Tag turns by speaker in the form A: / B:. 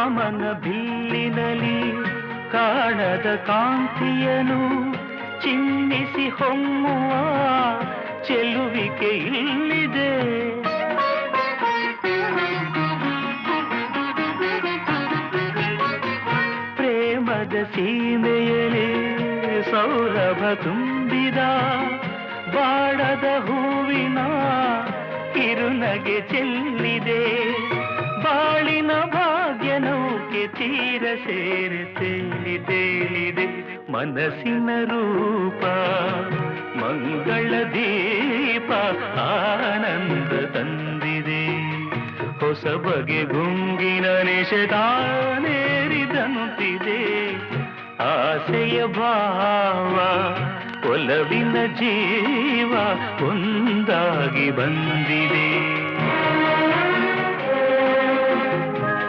A: ಕಾಮನ ಬಿಲ್ಲಿನಲಿ ಕಾಣದ ಕಾಂತಿಯನು ಚಿಮ್ಮಿಸಿ ಹೊಮ್ಮುವ ಚೆಲುವಿಕೆ ಇಲ್ಲಿದೆ. ಪ್ರೇಮದ ಸೀಮೆಯಲಿ ಸೌರಭ ತುಂಬಿದ ಬಾಡದ ಹೂವಿನ ಕಿರುನಗೆ ಚೆಲ್ಲಿದೆ. ಬಾಳಿನ ಭಾಗ್ಯ ನೌಕೆ ತೀರ ಸೇರಿ ತೇಲಿದೆ. ಮನಸ್ಸಿನ ರೂಪ ಮಂಗಳ ದೀಪ ಆನಂದ ತಂದಿದೆ. ಹೊಸ ಬಗೆ ಗುಂಗಿನ ನಿಷೇಧಾನೇರಿದಂತಿದೆ. ಆಸೆಯ ಭಾವ ಒಲವಿನ ಜೀವ ಒಂದಾಗಿ ಬಂದಿದೆ.